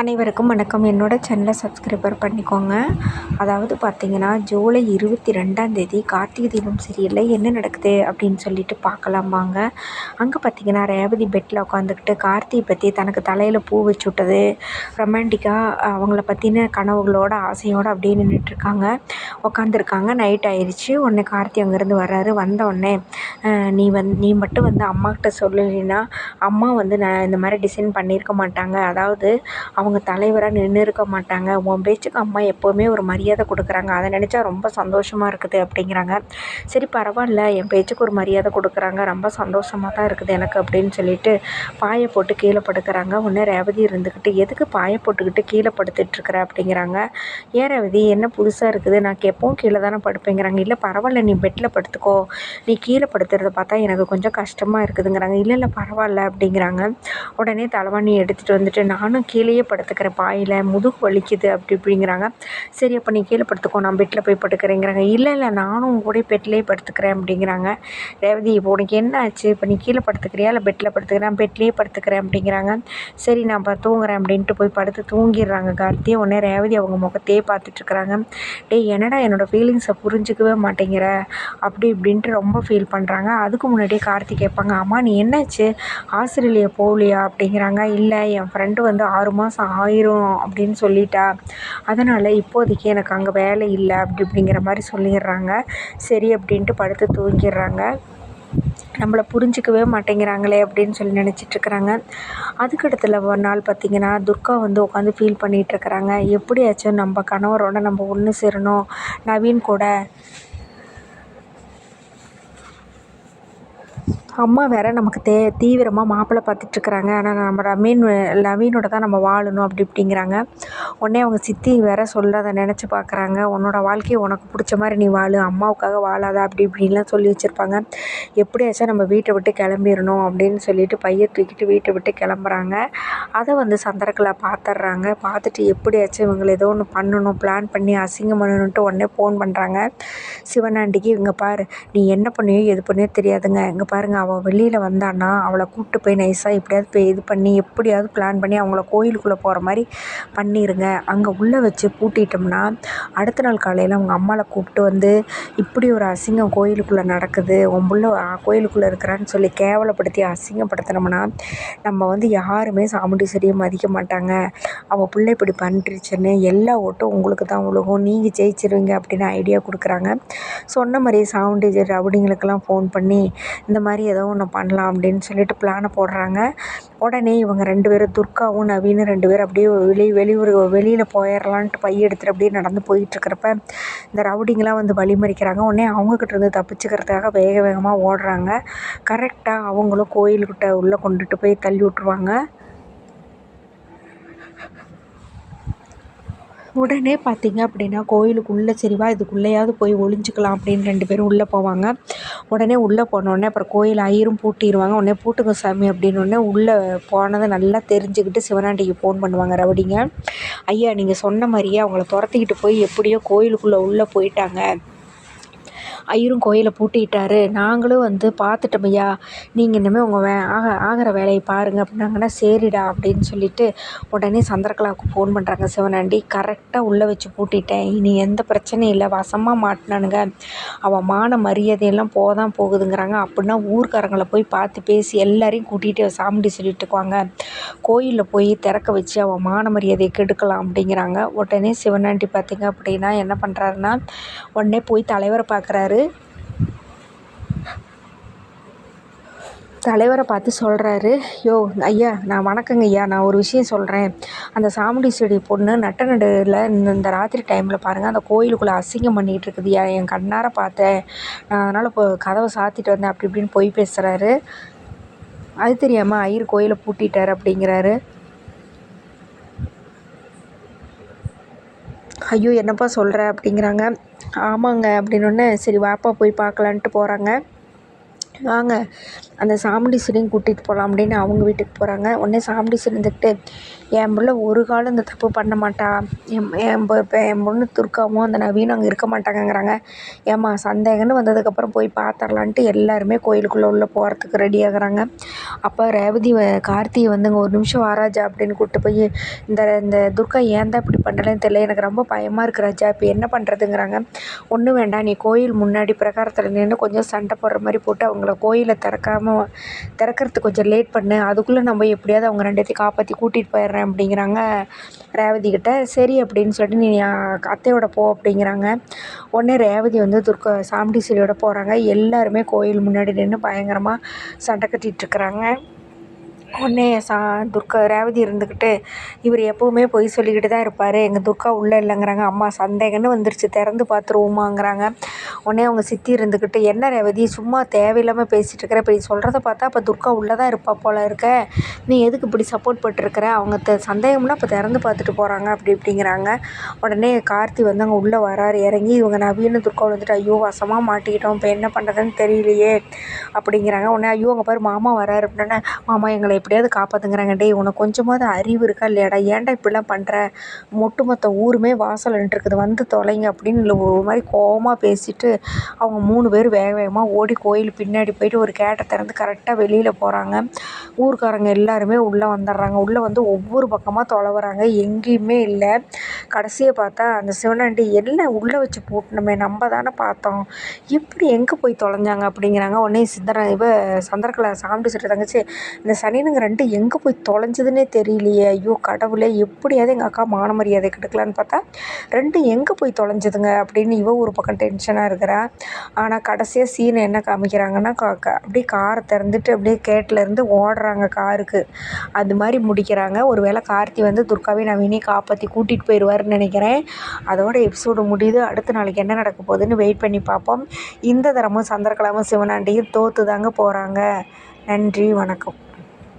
அனைவருக்கும் வணக்கம். என்னோட சேனலை சப்ஸ்கிரைபர் பண்ணிக்கோங்க. அதாவது பார்த்தீங்கன்னா, ஜூலை 22 கார்த்திகை தீபம் சீரியலில் என்ன நடக்குது அப்படின்னு சொல்லிட்டு பார்க்கலாம் வாங்க. அங்கே பார்த்தீங்கன்னா, ரேவதி பெட்டில் உட்காந்துக்கிட்டு கார்த்தியை பற்றி தனக்கு தலையில் பூ வச்சு விட்டது, ரொமான்டிக்காக அவங்கள பற்றின கனவுகளோட ஆசையோடு அப்படியே நின்றுட்டுருக்காங்க. உட்காந்துருக்காங்க. நைட் ஆயிடுச்சு. உடனே கார்த்தி அங்கேருந்து வர்றாரு. வந்த உடனே நீ மட்டும் வந்து அம்மாக்கிட்ட சொல்லலைன்னா அம்மா வந்து நான் இந்த மாதிரி டிசைன் பண்ணியிருக்க மாட்டாங்க. அதாவது அவங்க தலைவராக நின்று இருக்க மாட்டாங்க. உன் பேச்சுக்கு அம்மா எப்போவுமே ஒரு மரியாதை கொடுக்குறாங்க. அதை நினச்சா ரொம்ப சந்தோஷமாக இருக்குது அப்படிங்கிறாங்க. சரி பரவாயில்ல, என் பேச்சுக்கு ஒரு மரியாதை கொடுக்குறாங்க, ரொம்ப சந்தோஷமாக தான் இருக்குது எனக்கு அப்படின்னு சொல்லிட்டு பாயை போட்டு கீழே படுக்கிறாங்க. உடனே ரேவதி இருந்துக்கிட்டு எதுக்கு பாயை போட்டுக்கிட்டு கீழே படுத்துட்ருக்குற அப்படிங்கிறாங்க. ஏன் ரேவதி என்ன புதுசாக இருக்குது, நான் எப்பவும் கீழே தானே படுப்பேங்கிறாங்க. இல்லை பரவாயில்ல, நீ பெட்டில் படுத்துக்கோ, நீ கீழே படுத்துறத பார்த்தா எனக்கு கொஞ்சம் கஷ்டமாக இருக்குதுங்கிறாங்க. இல்லை பரவாயில்ல அப்படிங்கிறாங்க. உடனே தலைவாணி எடுத்துகிட்டு வந்துட்டு நானும் கீழேயே படுத்துக்கிற பாயில் முதுகு வலிக்குது அப்படி இப்படிங்கிறாங்க. சரி அப்போ நீ கீழே படுத்துக்கோ, நான் பெட்டில் போய் படுக்கிறேங்கிறாங்க. இல்லை நானும் உங்க கூட பெட்லேயே படுத்துக்கிறேன் அப்படிங்கிறாங்க. ரேவதி இப்போ உனக்கு என்ன ஆச்சு, இப்போ நீ கீழே படுத்துக்கிறியா இல்லை பெட்டில் படுத்துக்கிறேன், பெட்லேயே படுத்துக்கிறேன் அப்படிங்கிறாங்க. சரி நான் இப்போ தூங்குறேன் அப்படின்ட்டு போய் படுத்து தூங்கிடுறாங்க கார்த்தி. உடனே ரேவதி அவங்க முகத்தையே பார்த்துட்ருக்குறாங்க. டேய் என்னடா என்னோடய ஃபீலிங்ஸை புரிஞ்சிக்கவே மாட்டேங்கிற அப்படி இப்படின்ட்டு ரொம்ப ஃபீல் பண்ணுறாங்க. அதுக்கு முன்னாடியே கார்த்தி கேட்பாங்க, அம்மா நீ என்னாச்சு, ஆஸ்திரேலியா போகலையா அப்படிங்கிறாங்க. இல்லை என் ஃப்ரெண்டு வந்து 6 மாதம் ஆயிரும் அப்படின்னு சொல்லிட்டா, அதனால் இப்போதைக்கு எனக்கு அங்கே வேலை இல்லை அப்படி இப்படிங்கிற மாதிரி சொல்லிடுறாங்க. சரி அப்படின்ட்டு படுத்து தூங்கிடுறாங்க. நம்மளை புரிஞ்சிக்கவே மாட்டேங்கிறாங்களே அப்படின்னு சொல்லி நினச்சிட்ருக்குறாங்க. அதுக்கடுத்துல ஒரு நாள் பார்த்திங்கன்னா, துர்கா வந்து உட்காந்து ஃபீல் பண்ணிகிட்ருக்குறாங்க. எப்படியாச்சும் நம்ம கணவரோட நம்ம ஒன்று சேரணும், நவீன் கூட அம்மா வேறு நமக்கு தீவிரமாக மாப்பிள்ளை பார்த்துட்ருக்குறாங்க. ஆனால் நம்ம நவீனோட தான் நம்ம வாழணும் அப்படி இப்படிங்கிறாங்க. உடனே அவங்க சித்தி வேறு சொல்கிறத நினச்சி பார்க்குறாங்க. உன்னோட வாழ்க்கையை உனக்கு பிடிச்ச மாதிரி நீ வாழு, அம்மாவுக்காக வாழாத அப்படி இப்படின்லாம் சொல்லி வச்சுருப்பாங்க. எப்படியாச்சும் நம்ம வீட்டை விட்டு கிளம்பிடணும் அப்படின்னு சொல்லிட்டு பையை தூக்கிட்டு வீட்டை விட்டு கிளம்புறாங்க. அதை வந்து சந்திரகலா பார்த்துட்றாங்க. பார்த்துட்டு எப்படியாச்சும் இவங்களை ஏதோ ஒன்று பண்ணணும், பிளான் பண்ணி அசிங்கம் பண்ணணுன்ட்டு உடனே ஃபோன் பண்ணுறாங்க சிவனாண்டிக்கு. இங்கே பாரு, நீ என்ன பண்ணியோ எது பண்ணியோ தெரியாதுங்க, இங்கே பாருங்கள் அவள் வெளியில் வந்தான்னா அவளை கூப்பிட்டு போய் நைஸாக எப்படியாவது போய் இது பண்ணி எப்படியாவது பிளான் பண்ணி அவங்கள கோயிலுக்குள்ளே போகிற மாதிரி பண்ணிடுங்க. அங்கே உள்ளே வச்சு பூட்டிட்டோம்னா அடுத்த நாள் காலையில் அவங்க அம்மாவை கூப்பிட்டு வந்து இப்படி ஒரு அசிங்கம் கோயிலுக்குள்ளே நடக்குது, உன் புள்ள கோயிலுக்குள்ளே இருக்கிறான்னு சொல்லி கேவலப்படுத்தி அசிங்கப்படுத்தினோம்னா நம்ம வந்து யாருமே சாமுண்டீஸ்வரியை மதிக்க மாட்டாங்க. அவள் பிள்ளை இப்படி பண்ணிருச்சுன்னு எல்லா ஓட்டும் உங்களுக்கு தான் உலகம், நீங்கள் ஜெயிச்சிருவீங்க அப்படின்னு ஐடியா கொடுக்குறாங்க. சொன்ன மாதிரியே சாமுண்டீஸ்வரி ரவுடிங்களுக்கெல்லாம் ஃபோன் பண்ணி இந்த மாதிரி ஏதோ ஒன்று பண்ணலாம் அப்படின்னு சொல்லிட்டு பிளானை போடுறாங்க. உடனே இவங்க 2 பேரும் துர்காவும் நவீனும் 2 பேரும் அப்படியே வெளியில் போயிடலான்ட்டு பைய எடுத்துகிட்டு அப்படியே நடந்து போயிட்டுருக்கிறப்ப இந்த ரவுடிங்கெலாம் வந்து வழிமறிக்கிறாங்க. உடனே அவங்கக்கிட்ட இருந்து தப்பிச்சுக்கிறதுக்காக வேக வேகமாக ஓடுறாங்க. கரெக்டாக அவங்களும் கோயிலுக்கிட்ட உள்ளே கொண்டுட்டு போய் தள்ளி விட்ருவாங்க. உடனே பார்த்திங்க அப்படின்னா கோயிலுக்குள்ளே சரிவா இதுக்குள்ளேயாவது போய் ஒளிஞ்சிக்கலாம் அப்படின்னு 2 பேரும் உள்ளே போவாங்க. உடனே உள்ளே போனோடனே அப்புறம் கோயில் ஐயரும் பூட்டிடுவாங்க. உடனே பூட்டுங்க சாமி அப்படின்னோடனே உள்ளே போனதை நல்லா தெரிஞ்சுக்கிட்டு சிவனாண்டிக்கு ஃபோன் பண்ணுவாங்க ரவுடிங்க. ஐயா நீங்கள் சொன்ன மாதிரியே அவங்கள துரத்திக்கிட்டு போய் எப்படியோ கோயிலுக்குள்ளே உள்ளே போயிட்டாங்க, ஐயரும் கோயிலை பூட்டிட்டாரு, நாங்களும் வந்து பார்த்துட்டோம் ஐயா, நீங்கள் இனிமேல் உங்கள் ஆகிற வேலையை பாருங்கள் அப்படின்னாங்கன்னா சரிடா அப்படின்னு சொல்லிட்டு உடனே சந்திரகலாவுக்கு ஃபோன் பண்ணுறாங்க சிவனாண்டி. கரெக்டாக உள்ளே வச்சு பூட்டிட்டேன், இனி எந்த பிரச்சனையும் இல்லை, வசமாக மாட்டினானுங்க, அவள் மான மரியாதையெல்லாம் போதான் போகுதுங்கிறாங்க. அப்படின்னா ஊர்க்காரங்களை போய் பார்த்து பேசி எல்லாரையும் கூட்டிகிட்டு சாமுண்டி சொல்லிட்டு வாங்க, கோயிலில் போய் திறக்க வச்சு அவன் மான மரியாதையை கெடுக்கலாம் அப்படிங்கிறாங்க. உடனே சிவனாண்டி பார்த்திங்க அப்படின்னா என்ன பண்ணுறாருன்னா உடனே போய் தலைவரை பார்க்குறாரு. தலைவரை பார்த்து சொல்கிறாரு, யோ ஐயா நான் வணக்கங்க ஐயா, நான் ஒரு விஷயம் சொல்கிறேன், அந்த சாமுண்டீஸ்வரி பொண்ணு நட்ட நடுவில் இந்த ராத்திரி டைமில் பாருங்கள் அந்த கோயிலுக்குள்ளே அசிங்கம் பண்ணிகிட்டு இருக்குது, என் கண்ணார பார்த்தேன், நான் அதனால் இப்போ கதவை சாத்திட்டு வந்தேன் அப்படி இப்படின்னு பொய் பேசுகிறாரு. அது தெரியாமல் ஐயர் கோயிலை பூட்டிட்டார் அப்படிங்கிறாரு. ஐயோ என்னப்பா சொல்கிற அப்படிங்கிறாங்க. ஆமாங்க அப்படின்னோடனே சரி வாப்பா போய் பார்க்கலான்ட்டு போகிறாங்க. வாங்க அந்த சாமுண்டீஸ்வரியும் கூட்டிகிட்டு போகலாம் அப்படின்னு அவங்க வீட்டுக்கு போகிறாங்க. உடனே சாமுண்டீஸ்வரி இருந்துக்கிட்டு, என் பிள்ளை ஒரு காலம் இந்த தப்பு பண்ண மாட்டா, என் பொண்ணு துர்காவும் அந்த நவீனும் அங்கே இருக்க மாட்டாங்கங்கிறாங்க. ஏம்மா சந்தேகம்னு வந்ததுக்கப்புறம் போய் பார்த்துரலான்ட்டு எல்லாருமே கோயிலுக்குள்ளே உள்ள போகிறதுக்கு ரெடி ஆகுறாங்க. அப்போ ரேவதி கார்த்தியை வந்துங்க ஒரு நிமிஷம் வாராஜா அப்படின்னு கூப்பிட்டு போய், இந்த இந்த துர்கா ஏன் தான் இப்படி பண்ணுறேன்னு தெரியல, எனக்கு ரொம்ப பயமாக இருக்கு ராஜா, இப்போ என்ன பண்ணுறதுங்கிறாங்க. ஒன்றும் வேண்டாம், நீ கோயில் முன்னாடி பிரகாரத்தில் நின்று கொஞ்சம் சண்டை போடுற மாதிரி போட்டு அவங்கள கோயிலை திறக்கிறதுக்கு கொஞ்சம் லேட் பண்ணு, அதுக்குள்ளே நம்ம எப்படியாவது அவங்க ரெண்டுத்தையும் காப்பாற்றி கூட்டிகிட்டு போயிடுறேன் அப்படிங்கிறாங்க ரேவதி கிட்ட. சரி அப்படின்னு சொல்லிட்டு, நீ அத்தையோட போ அப்படிங்கிறாங்க. உடனே ரேவதி வந்து சாமுண்டீஸ்வரியோட போகிறாங்க. எல்லாருமே கோயில் முன்னாடி நின்று பயங்கரமாக சண்டை கட்டிகிட்ருக்குறாங்க. உடனே ரேவதி இருந்துக்கிட்டு, இவர் எப்போவுமே பொய் சொல்லிக்கிட்டு தான் இருப்பார், எங்கள் துர்கா உள்ளே இல்லைங்கிறாங்க. அம்மா சந்தேகம்னு வந்துருச்சு, திறந்து பார்த்துருவோமாங்கிறாங்க. உடனே அவங்க சித்தி இருந்துக்கிட்டு, என்ன ரேவதி சும்மா தேவையில்லாமல் பேசிகிட்டு இருக்கிற, இப்போ நீ சொல்கிறத பார்த்தா அப்போ துர்கா உள்ளே தான் இருப்பா போல இருக்க, நீ எதுக்கு இப்படி சப்போர்ட் பண்ணிட்டுருக்கிற, அவங்க சந்தேகம்னா இப்போ திறந்து பார்த்துட்டு போகிறாங்க அப்படி இப்படிங்கிறாங்க. உடனே கார்த்தி வந்து அங்கே உள்ளே வராரு. இறங்கி இவங்க நவீன துர்கா வந்துட்டு, ஐயோ வசமாக மாட்டிக்கிட்டோம், இப்போ என்ன பண்ணுறதுன்னு தெரியலையே அப்படிங்கிறாங்க. உடனே ஐயோ அங்கே பாரு மாமா வராரு அப்படின்னா, மாமா எங்களை எப்படியாவது காப்பாற்றுங்கிறாங்க. டேய் உனக்கு கொஞ்சமாவது அறிவு இருக்கா இல்லையாடா, ஏன்டா இப்படிலாம் பண்ணுற, ஒட்டுமொத்த ஊருமே வாசல் நின்றுருக்குது, வந்து தொலைங்க அப்படின்னு ஒரு மாதிரி கோவமாக பேசிட்டு அவங்க 3 பேரும் வேக வேகமாக ஓடி கோயில் பின்னாடி போயிட்டு ஒரு கேட்டை திறந்து கரெக்டாக வெளியில் போகிறாங்க. ஊருக்காரங்க எல்லாருமே உள்ளே வந்துடுறாங்க. உள்ளே வந்து ஒவ்வொரு பக்கமாக தொலைவுறாங்க, எங்கேயுமே இல்லை. கடைசியை பார்த்தா அந்த சிவனாண்டி எல்லாம் உள்ளே வச்சு போட்டணுமே, நம்ம தானே பார்த்தோம், எப்படி எங்கே போய் தொலைஞ்சாங்க அப்படிங்கிறாங்க. உடனே சந்திரகலா சாமுண்டீஸ்வரி தங்கச்சி, இந்த சனியனுங்க 2 எங்கே போய் தொலைஞ்சதுன்னே தெரியலையே, ஐயோ கடவுளே, எப்படியாவது எங்கள் அக்கா மான மரியாதை கெடுக்கலான்னு பார்த்தா 2 எங்கே போய் தொலைஞ்சதுங்க அப்படின்னு ஒரு பக்கம் டென்ஷனாக இருக்கிறா. ஆனால் கடைசியாக சீனை என்ன காமிக்கிறாங்கன்னா, அப்படியே காரை திறந்துட்டு அப்படியே கேட்டிலேருந்து ஓடுறாங்க காருக்கு, அது மாதிரி முடிக்கிறாங்க. ஒரு வேளை கார்த்தி வந்து துர்காவை நவீனையும் காப்பாற்றி கூட்டிகிட்டு போயிடுவாருன்னு நினைக்கிறேன். அதோட எபிசோடு முடியுது. அடுத்த நாளைக்கு என்ன நடக்க போகுதுன்னு வெயிட் பண்ணி பார்ப்போம். இந்த தரமும் சந்திரகலாவும் சிவனாண்டியும் தோற்று தாங்க போகிறாங்க. நன்றி, வணக்கம்.